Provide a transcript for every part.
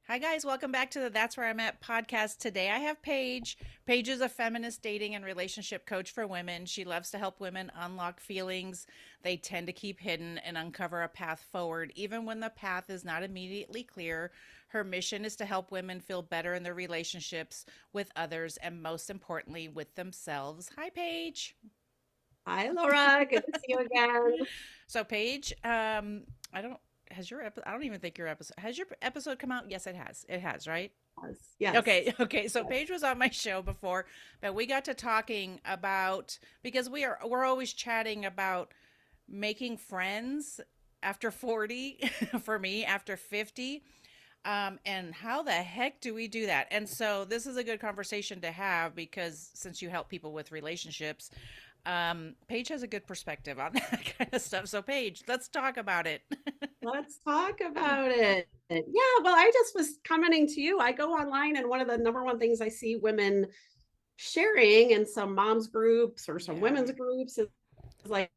Hi, guys. Welcome back to the That's Where I'm At podcast. Today I have Paige. Paige is a feminist dating and relationship coach for women. She loves to help women unlock feelings they tend to keep hidden and uncover a path forward, even when the path is not immediately clear. Her mission is to help women feel better in their relationships with others and, most importantly, with themselves. Hi, Paige. Hi, Laura. Good to see you again. So, Paige, I don't, has your episode, I don't even think your episode, has your episode come out? Yes, it has. It has, right? Yes, yes, Okay, okay. So yes. Paige was on my show before, but we got to talking about because we're always chatting about making friends after 40 for me after 50, and how the heck do we do that? And so this is a good conversation to have because since you help people with relationships, Paige has a good perspective on that kind of stuff. So Paige, let's talk about it. Let's talk about it. Yeah, well, I just was commenting to you. I go online, and one of the number one things I see women sharing in some moms groups or some Yeah. women's groups is like,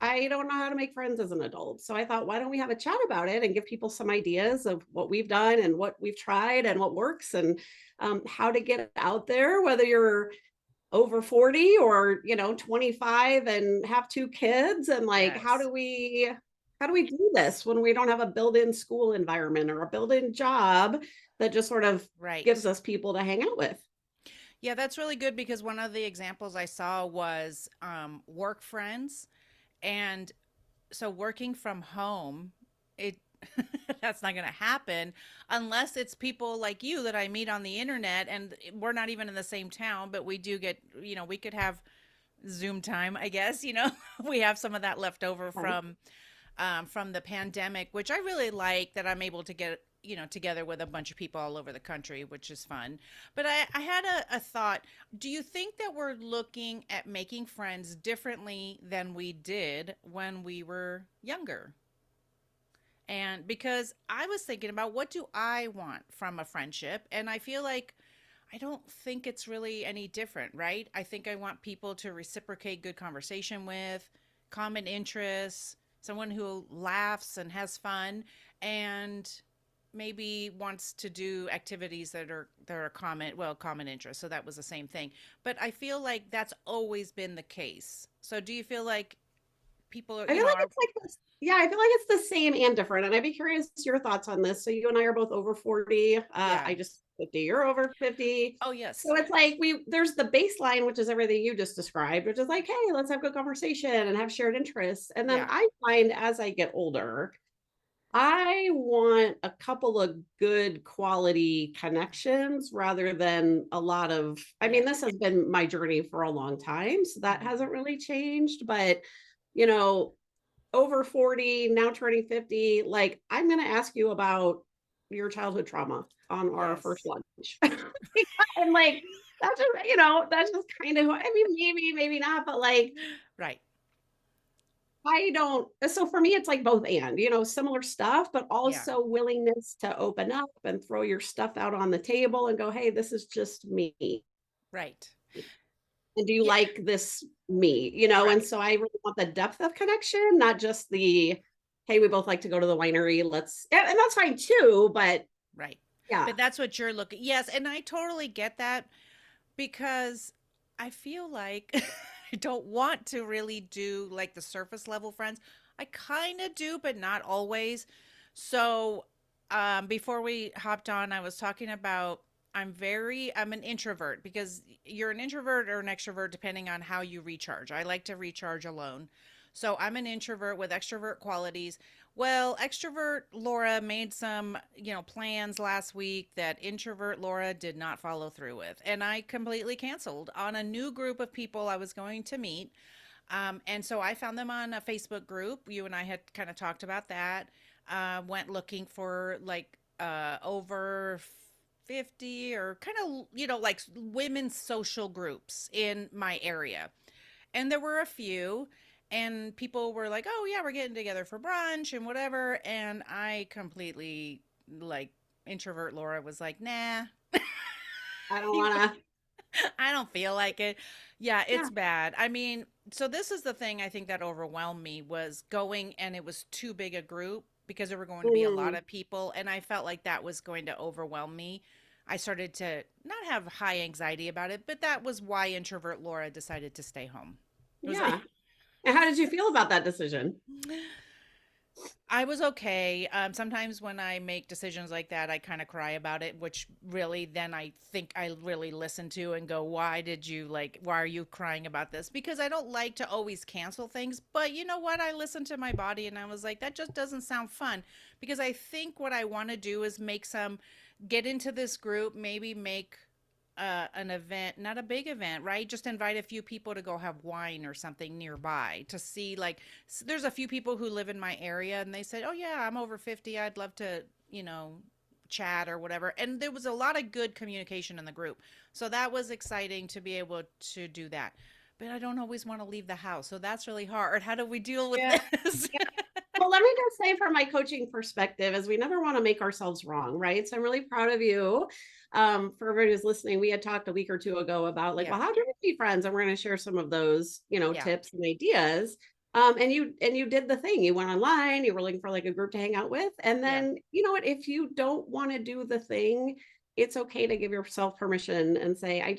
I don't know how to make friends as an adult. So I thought, why don't we have a chat about it and give people some ideas of what we've done and what we've tried and what works and how to get out there, whether you're over 40 or 25 and have two kids, and like Yes. how do we do this when we don't have a built-in school environment or a built-in job that just sort of gives Right. us people to hang out with. Yeah, that's really good because one of the examples I saw was work friends. And so working from home, it that's not going to happen unless it's people like you that I meet on the internet and we're not even in the same town, but we do get, we could have Zoom time, I guess, we have some of that left over Okay. from the pandemic, which I really like that I'm able to get together with a bunch of people all over the country, which is fun. But I had a thought. Do you think that we're looking at making friends differently than we did when we were younger? And because I was thinking about what do I want from a friendship, and I feel like I don't think it's really any different, right? I think I want people to reciprocate good conversation with, common interests, someone who laughs and has fun, and maybe wants to do activities that are common interest. So that was the same thing. But I feel like that's always been the case. So do you feel like people are, I you feel know, like are it's like this. Yeah, I feel like it's the same and different. And I'd be curious your thoughts on this. So you and I are both over 40. yeah. I just 50, you're over 50. Oh yes. So it's like there's the baseline, which is everything you just described, which is like, hey, let's have good conversation and have shared interests. And then Yeah. I find as I get older, I want a couple of good quality connections rather than a lot of, I Yeah. mean, this has been my journey for a long time. So that Mhm. hasn't really changed. But, you know, over 40, now turning 50, like I'm going to ask you about your childhood trauma on our first Yes. lunch. And like, that's just kind of, I mean, maybe not, but like, Right. I don't, so for me, it's like both and, similar stuff, but Yeah. also willingness to open up and throw your stuff out on the table and go, hey, this is just me. Right. And do you Yeah. like this me? And Right. so I really want the depth of connection, not just the, hey, we both like to go to the winery. And that's fine too. But Right. yeah, But that's what you're looking. Yes, and I totally get that because I feel like I don't want to really do like the surface level friends. I kind of do, but not always. So, before we hopped on, I was talking about I'm an introvert because you're an introvert or an extrovert depending on how you recharge. I like to recharge alone. So I'm an introvert with extrovert qualities. Well, extrovert Laura made some, plans last week that introvert Laura did not follow through with. And I completely canceled on a new group of people I was going to meet. And so I found them on a Facebook group. You and I had kind of talked about that. Went looking for like over 50 or kind of, like women's social groups in my area. And there were a few, and people were like, "Oh yeah, we're getting together for brunch and whatever." And I completely like introvert Laura was like, "Nah." I don't want to. I don't feel like it. Yeah, Yeah. it's bad. I mean, so this is the thing I think that overwhelmed me was going and it was too big a group because there were going to be a lot Mm, of people, and I felt like that was going to overwhelm me. I started to not have high anxiety about it, but that was why introvert Laura decided to stay home. It was like yeah. And how did you feel about that decision? I was okay. Sometimes when I make decisions like that, I kind of cry about it, which really then I think I really listen to and go, why are you crying about this? Because I don't like to always cancel things. But you know what? I listened to my body and I was like, that just doesn't sound fun. Because I think what I want to do is get into this group, maybe make an event, not a big event, right? Just invite a few people to go have wine or something nearby to see, like, there's a few people who live in my area and they said, oh, yeah, I'm over 50. I'd love to, chat or whatever. And there was a lot of good communication in the group. So that was exciting to be able to do that. But I don't always want to leave the house. So that's really hard. How do we deal with Yeah. this? Well, let me just say from my coaching perspective is we never want to make ourselves wrong, right? So I'm really proud of you. For everybody who's listening, we had talked a week or two ago about like, Yeah. well, how do we be friends? And we're going to share some of those, Yeah. tips and ideas. And you did the thing. You went online, you were looking for like a group to hang out with. And Yeah. then, you know what, if you don't want to do the thing, it's okay to give yourself permission and say, I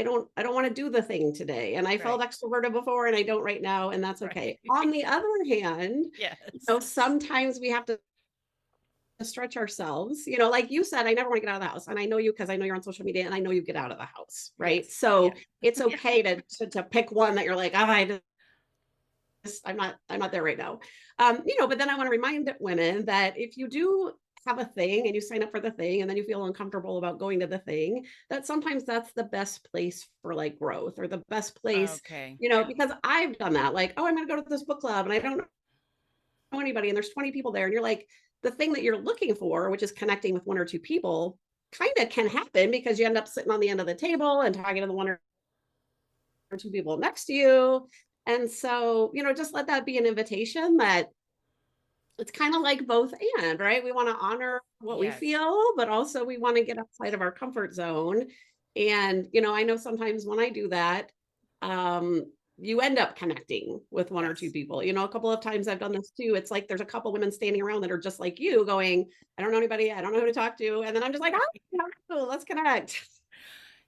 don't want to do the thing today. And I felt Right. extroverted before and I don't right now. And that's Right. okay. On the other hand, Yes. sometimes we have to stretch ourselves, like you said, I never want to get out of the house. And I know you because I know you're on social media and I know you get out of the house. Right. Yes. Yeah. So it's okay to pick one that you're like, oh, I'm not there right now. But then I want to remind women that if you do have a thing and you sign up for the thing and then you feel uncomfortable about going to the thing, that sometimes that's the best place for like growth or the best place, Okay. because I've done that. Like, oh, I'm going to go to this book club and I don't know anybody and there's 20 people there. And you're like, the thing that you're looking for, which is connecting with one or two people, kind of can happen because you end up sitting on the end of the table and talking to the one or two people next to you. And so, just let that be an invitation that it's kind of like both and, right? We want to honor what we Yes. feel, but also we want to get outside of our comfort zone. And, I know sometimes when I do that, um, you end up connecting with one or two Yes. people. A couple of times I've done this too. It's like there's a couple women standing around that are just like you going, I don't know anybody, I don't know who to talk to. And then I'm just like, oh, let's connect.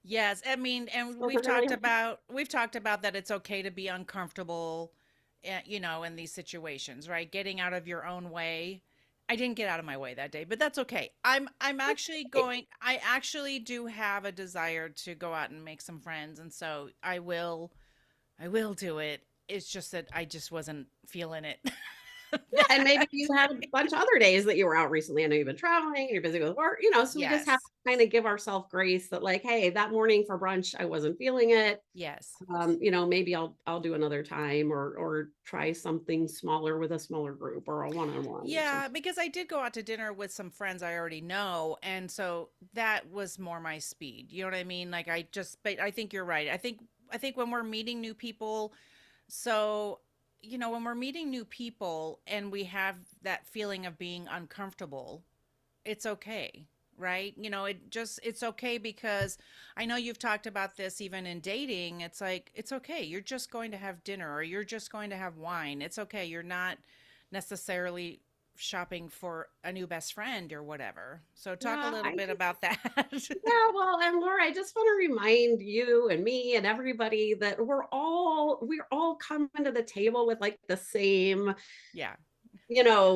Yes, I mean, and Doesn't really happen. we've talked about that it's okay to be uncomfortable, in these situations, right? Getting out of your own way. I didn't get out of my way that day, but that's okay. I'm actually going. I actually do have a desire to go out and make some friends, and so I will do it. It's just that I just wasn't feeling it. Yeah, and maybe you had a bunch of other days that you were out recently. I know you've been traveling, you're busy with work, so we just have Yes. to kind of give ourselves grace that like, hey, that morning for brunch, I wasn't feeling it. Yes. Maybe I'll do another time or try something smaller with a smaller group or a one-on-one or Yeah, something. because I did go out to dinner with some friends I already know, and so that was more my speed. You know what I mean? Like but I think you're right. I think when we're meeting new people, so when we're meeting new people and we have that feeling of being uncomfortable, it's okay, right? It's okay because I know you've talked about this even in dating. It's like it's okay. You're just going to have dinner or you're just going to have wine. It's okay. You're not necessarily shopping for a new best friend or whatever. So talk a Yeah, little I bit just about that. Yeah, well, and Laura, I just want to remind you and me and everybody that we're all coming to the table with like the same Yeah.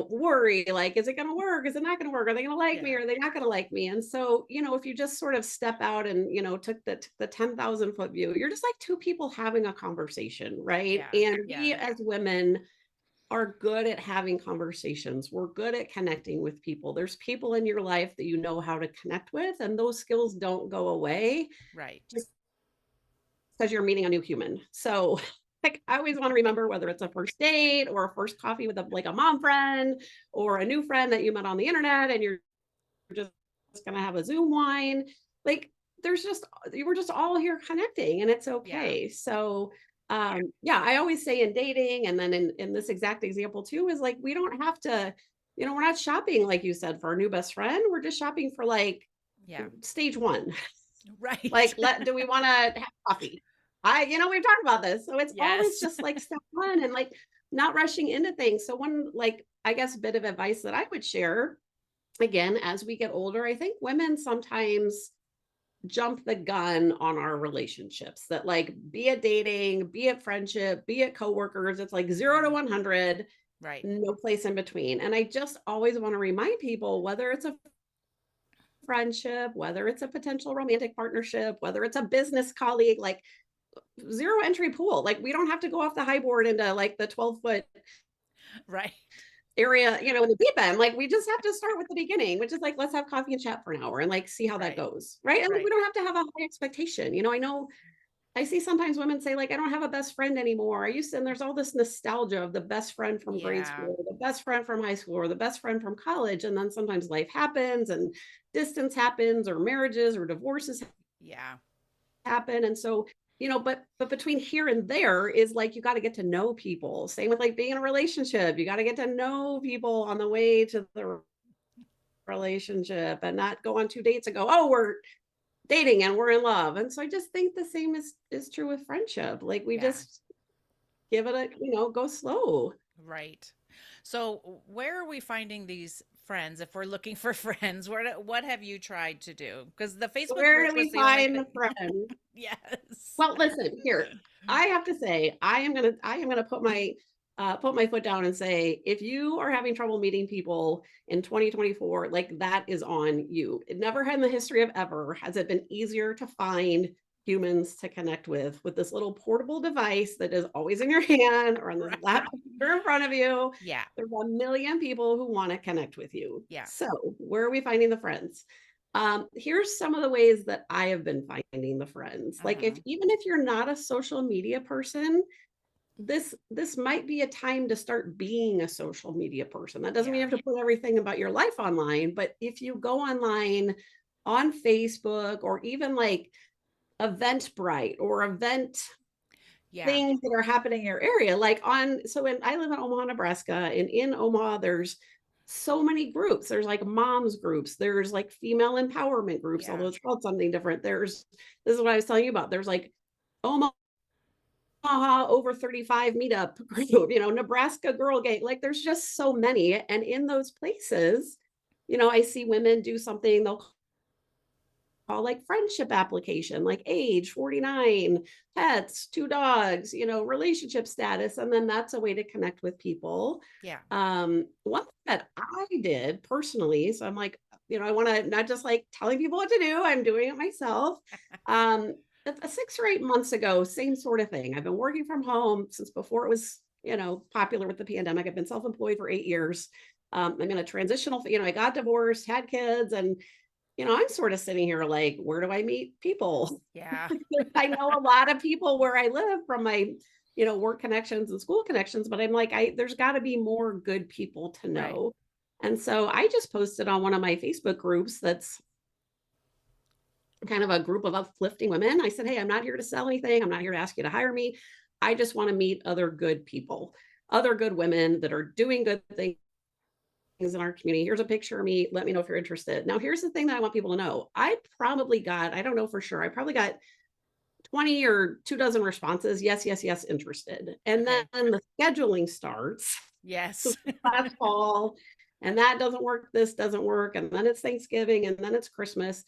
worry, like, is it going to work? Is it not going to work? Are they going to like me? Yeah. Or are they not going to like me? And so, if you just sort of step out and, took the 10,000 foot view, you're just like two people having a conversation, right? Yeah. And we Yeah. as women are good at having conversations. We're good at connecting with people. There's people in your life that you know how to connect with, and those skills don't go away Right. just because you're meeting a new human. So like I always want to remember whether it's a first date or a first coffee with a mom friend or a new friend that you met on the internet and you're just gonna have a Zoom wine. Like there's just we're just all here connecting and it's Yeah. okay. So yeah, I always say in dating and then in this exact example too is like we don't have to, we're not shopping like you said for our new best friend. We're just shopping for like Yeah. stage one. Right. Like, do we want to have coffee? We've talked about this. So it's always Yes. just like step one and like not rushing into things. So when like I guess, bit of advice that I would share, again, as we get older, I think women sometimes jump the gun on our relationships, that like, be it dating, be it friendship, be it coworkers, it's like 0 to Mhm. 100, Right. no place in between. And I just always want to remind people, whether it's a friendship, whether it's a potential romantic partnership, whether it's a business colleague, like, zero entry pool. Like, we don't have to go off the high board into like the 12-foot Right. area, in the deep end. Like, we just have to start with the beginning, which is like, let's have coffee and chat for an hour and like see how that Right. goes. Right. And like, we Right. don't have to have a high expectation. I know I see sometimes women say, like, I don't have a best friend anymore. I used to, and there's all this nostalgia of the best friend from grade Yeah. school, the best friend from high school, or the best friend from college. And then sometimes life happens and distance happens, or marriages or divorces Yeah. happen. And so, but between here and there is like, you got to get to know people. Same with like being in a relationship. You got to get to know people on the way to the relationship, and not go on 2 dates and go, oh, we're dating and we're in love. And so I just think the same is true with friendship. Like, we Yeah. just give it a, go slow. Right. So, where are we finding these friends? If we're looking for friends, what have you tried to do? Because the Facebook Where group do was we the only find thing. the friend? Yes. Well, listen, here, I have to say, I am gonna put my foot down and say, if you are having trouble meeting people in 2024, like, that is on you. It never had in the history of ever has it been easier to find humans to connect with this little portable device that is always in your hand or on this Right. laptop in front of you. Yeah. There's a million people who want to connect with you. Yeah. So, where are we finding the friends? Here's some of the ways that I have been finding the friends. Like, if Uh-huh. even if you're not a social media person, this might be a time to start being a social media person. That doesn't mean you Yeah. have to put everything about your life online, but if you go online on Facebook, or even like Eventbrite or event Yeah. things that are happening in your area, like, I live in Omaha, Nebraska, and in Omaha there's so many groups. There's like moms groups, there's like female empowerment groups, Yeah. although it's called something different. This is what I was telling you about. There's like Omaha over 35 meetup group, Nebraska Girl Gang. Like, there's just so many. And in those places, I see women do something they'll call like friendship application, like age 49, pets, 2 dogs, relationship status. And then that's a way to connect with people. Yeah. One thing that I did personally, so I'm like, I want to not just like telling people what to do, I'm doing it myself. Um, 6 or 8 months ago, same sort of thing. I've been working from home since before it was, popular with the pandemic. I've been self-employed for 8 years. I'm in a transitional, I got divorced, had kids, and I'm sort of sitting here like, where do I meet people? Yeah. I know a lot of people where I live from my, work connections and school connections, but I'm like, there's got to be more good people to Right. know. And so I just posted on one of my Facebook groups that's kind of a group of uplifting women. I said, hey, I'm not here to sell anything. I'm not here to ask you to hire me. I just want to meet other good people, other good women that are doing good things in our community. Here's a picture of me. Let me know if you're interested. Now, here's the thing that I want people to know. I don't know for sure, I probably got 20 or 2 dozen responses. Yes, yes, yes, interested. And then Okay. the scheduling starts Yes. last fall, and that doesn't work. This doesn't work. And then it's Thanksgiving, and then it's Christmas.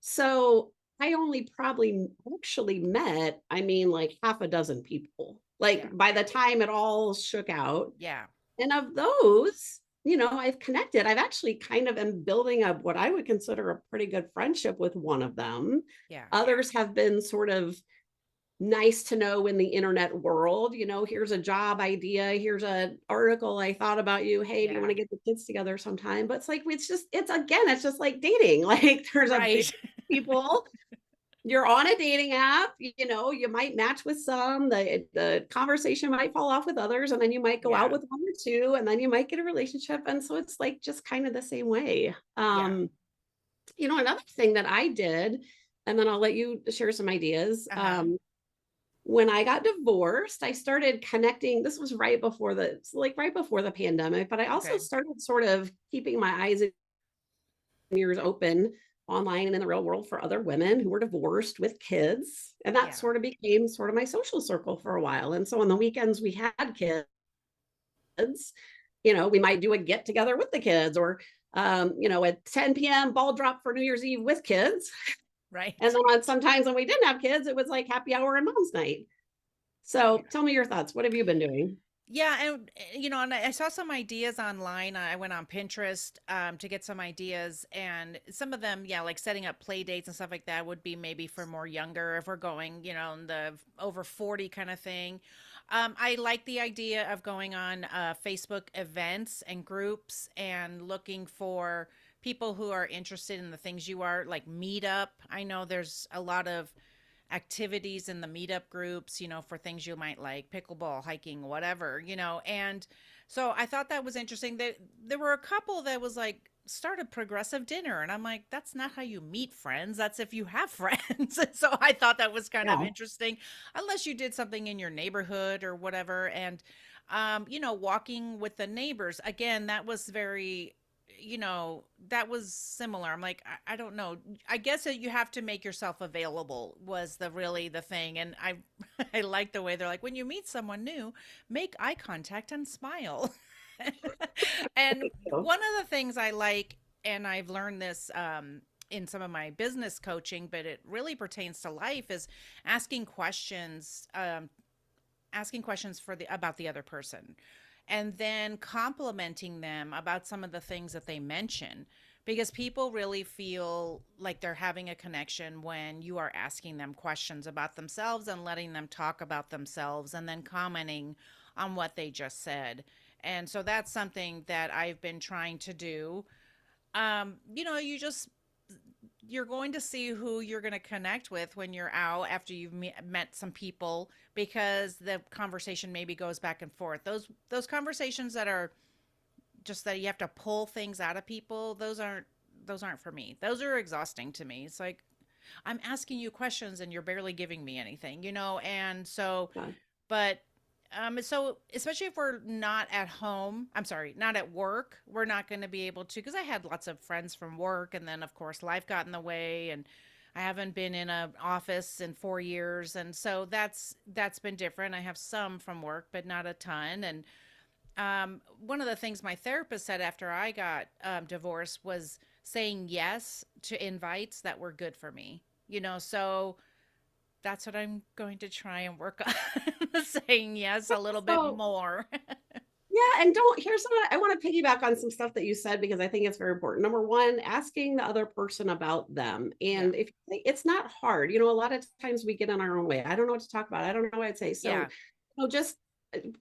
So I only probably actually met, like half a dozen people, Yeah. like, by the time it all shook out. Yeah. And of those, I've connected. I've actually kind of am building up what I would consider a pretty good friendship with one of them. Yeah. Others have been sort of nice to know in the internet world. Here's a job idea. Here's an article. I thought about you. Hey, do you want Yeah. to get the kids together sometime? But it's like, it's just like dating. Like, there's a big Right. people, you're on a dating app, you might match with some, the conversation might fall off with others, and then you might go out Yeah. with one or two, and then you might get a relationship. And so it's like just kind of the same way. Yeah. Another thing that I did, and then I'll let you share some ideas. Uh-huh. When I got divorced, I started connecting. This was right before the pandemic, but I also Okay. started sort of keeping my eyes and ears open online and in the real world for other women who were divorced with kids. And that Yeah. sort of became sort of my social circle for a while. And so on the weekends we had kids, we might do a get together with the kids, or at 10 p.m. ball drop for New Year's Eve with kids. And Right. then on sometimes when we didn't have kids, it was like happy hour and mom's night. Yeah. So tell me your thoughts. What have you been doing? Yeah, and and I saw some ideas online. I went on Pinterest to get some ideas, and some of them, yeah, like setting up play dates and stuff like that would be maybe for more younger if we're going, in the over 40 kind of thing. I like the idea of going on Facebook events and groups and looking for people who are interested in the things you are, like meetup. I know there's a lot of activities in the meetup groups, for things you might like, pickleball, hiking, whatever, And so I thought that was interesting. There were a couple that was like, start a progressive dinner. And I'm like, that's not how you meet friends. That's if you have friends. And so I thought that was kind of Yeah. interesting, unless you did something in your neighborhood or whatever. And, walking with the neighbors, again, that was very, that was similar. I'm like, I don't know. I guess that you have to make yourself available was the thing. And I I like the way they're like, when you meet someone new, make eye contact and smile. And So, one of the things I like, and I've learned this in some of my business coaching, but it really pertains to life, is asking questions, asking questions for the about the other person, and then complimenting them about some of the things that they mention, because people really feel like they're having a connection when you are asking them questions about themselves and letting them talk about themselves and then commenting on what they just said. And so that's something that I've been trying to do. You're going to see who you're going to connect with when you're out after you've met some people, because the conversation maybe goes back and forth. Those conversations that are just that you have to pull things out of people, those aren't for me. Those are exhausting to me. It's like, I'm asking you questions and you're barely giving me anything. And so, yeah. but so especially if we're not at home, I'm sorry, not at work, we're not going to be able to, because I had lots of friends from work, and then of course life got in the way, and I haven't been in an office in 4 years, and so that's been different. I have some from work, but not a ton. And one of the things my therapist said after I got divorced was saying yes to invites that were good for me. So that's what I'm going to try and work on, saying yes a little bit So more. yeah, and don't here's what I want to piggyback on some stuff that you said because I think it's very important. Number one, asking the other person about them. Yeah. And if it's not hard, a lot of times we get in our own way. I don't know what to talk about. I don't know what I'd say. So, Yeah. just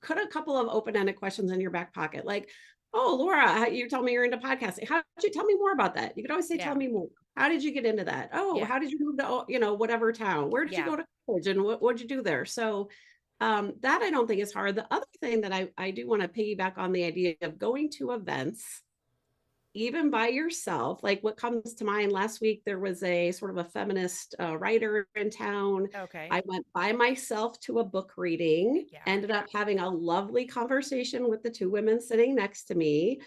put a couple of open-ended questions in your back pocket. Like, oh, Laura, you told me you're into podcasting. How did you tell me more about that? You could always say, tell Yeah. me more. How did you get into that? Oh, Yeah. how did you move to, whatever town? Where did you Yeah. go to college and what'd you do there? So that I don't think is hard. The other thing that I do want to piggyback on the idea of going to events, even by yourself, like what comes to mind last week, there was a sort of a feminist writer in town. Okay. I went by myself to a book reading, Yeah. ended up having a lovely conversation with the two women sitting next to me.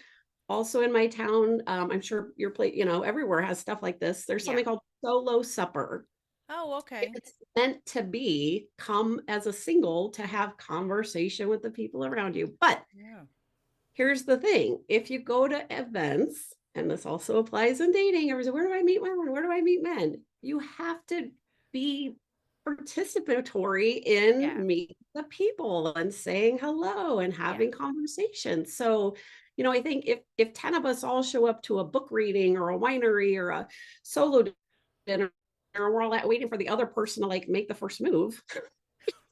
Also in my town, I'm sure your place, everywhere has stuff like this. There's Yeah. something called solo supper. Oh, okay. It's meant to be come as a single to have conversation with the people around you. But Yeah. here's the thing, if you go to events, and this also applies in dating, everyone's like, where do I meet women? Where do I meet men? You have to be participatory in Yeah. meeting the people and saying hello and Yeah. having conversations. So, I think if 10 of us all show up to a book reading or a winery or a solo dinner, and we're all waiting for the other person to like make the first move,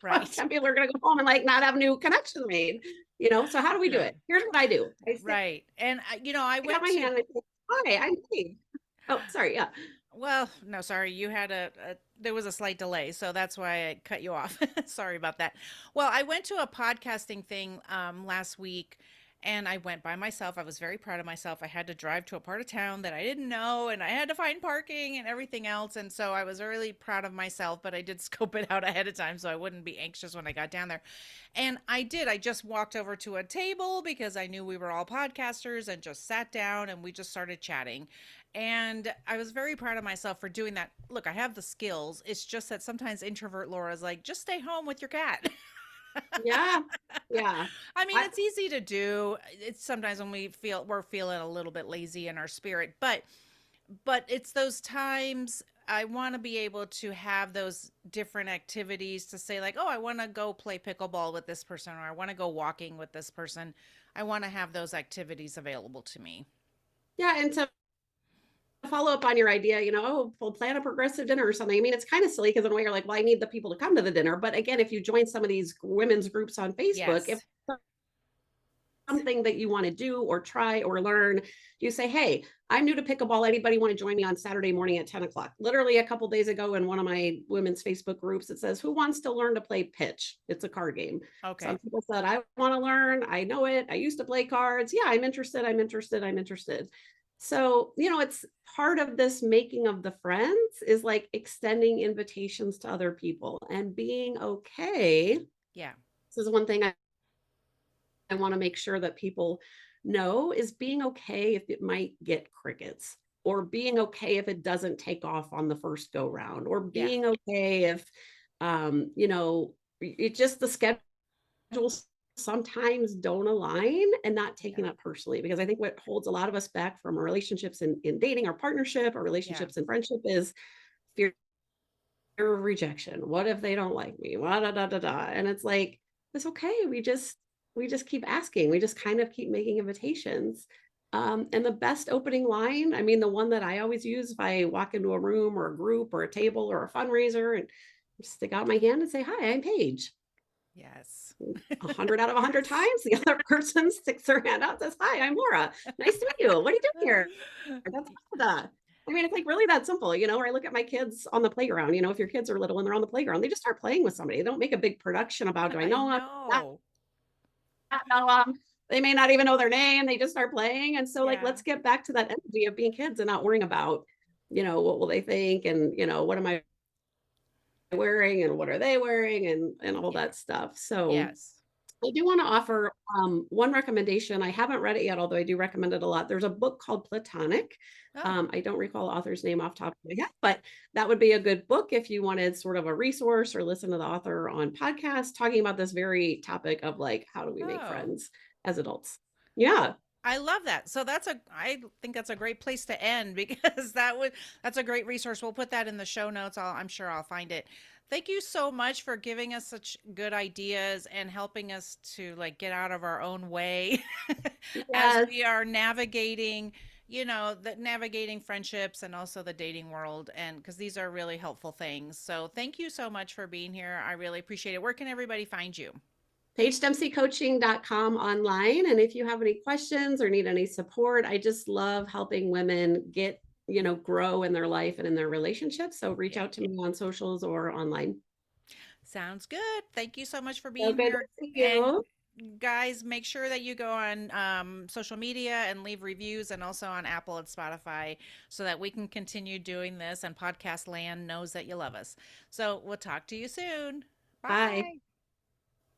Right. 10 people are going to go home and like not have new connections made, so how do we do Yeah. it? Here's what I do. I say, Right. And I I got went my to hand and I say, hi, I'm Paige. Oh, sorry. Yeah. Well, no, sorry. You had there was a slight delay, so that's why I cut you off. Sorry about that. Well, I went to a podcasting thing last week, and I went by myself. I was very proud of myself. I had to drive to a part of town that I didn't know, and I had to find parking and everything else. And so I was really proud of myself, but I did scope it out ahead of time so I wouldn't be anxious when I got down there. And I did. I just walked over to a table because I knew we were all podcasters and just sat down and we just started chatting. And I was very proud of myself for doing that. Look, I have the skills. It's just that sometimes introvert Laura's like, just stay home with your cat. Yeah. Yeah. I mean, I it's easy to do. It's sometimes when we're feeling a little bit lazy in our spirit, but it's those times I want to be able to have those different activities to say like, "Oh, I want to go play pickleball with this person or I want to go walking with this person." I want to have those activities available to me. yeah, and to follow up on your idea, oh, we'll plan a progressive dinner or something. I mean, it's kind of silly because in a way you're like, well, I need the people to come to the dinner. But again, if you join some of these women's groups on Facebook, if Yes. something that you want to do or try or learn, you say, hey, I'm new to pickleball. Anybody want to join me on Saturday morning at 10 o'clock? Literally a couple days ago in one of my women's Facebook groups, it says, who wants to learn to play pitch? It's a card game. Some Okay. people said, I want to learn. I know it. I used to play cards. Yeah, I'm interested. I'm interested. I'm interested. So, it's part of this making of the friends is like extending invitations to other people and being okay. Yeah. This is one thing I want to make sure that people know is being okay if it might get crickets, or being okay if it doesn't take off on the first go round, or Yeah. being okay if, it just the schedules sometimes don't align, and not taking Yeah. that personally. Because I think what holds a lot of us back from our relationships in dating or partnership or Yeah. relationships and friendship is fear of rejection. What if they don't like me? Wa da da da da. And it's like, it's okay. We just keep asking. We just kind of keep making invitations. And the best opening line, I mean, the one that I always use if I walk into a room or a group or a table or a fundraiser and stick out my hand and say, hi, I'm Paige. Yes. 100 out of 100 Yes. times, the other person sticks their hand out and says, hi, I'm Laura. Nice to meet you. What are you doing here? That's that. I mean, it's like really that simple, or I look at my kids on the playground, if your kids are little and they're on the playground, they just start playing with somebody. They don't make a big production about, do I I know them? Not know. know them. They may not even know their name. They just start playing. And so like, Yeah. let's get back to that energy of being kids and not worrying about, what will they think? And, what am I wearing and what are they wearing and all Yeah. that stuff. So Yes. I do want to offer one recommendation. I haven't read it yet, although I do recommend it a lot. There's a book called Platonic. Oh. I don't recall the author's name off the top of my head, but that would be a good book if you wanted sort of a resource or listen to the author on podcast talking about this very topic of like, how do we make Oh. friends as adults? Yeah. Oh, I love that. So I think that's a great place to end because that's a great resource. We'll put that in the show notes. I'm sure I'll find it. Thank you so much for giving us such good ideas and helping us to like get out of our own way as Yes. we are navigating, navigating friendships and also the dating world and because these are really helpful things. So thank you so much for being here. I really appreciate it. Where can everybody find you? PaigeDempseyCoaching.com online. And if you have any questions or need any support, I just love helping women get, grow in their life and in their relationships. So reach Yeah. out to me on socials or online. Sounds good. Thank you so much for So being good to here. see And you. guys, make sure that you go on social media and leave reviews and also on Apple and Spotify so that we can continue doing this and podcast land knows that you love us. So we'll talk to you soon. Bye. Bye.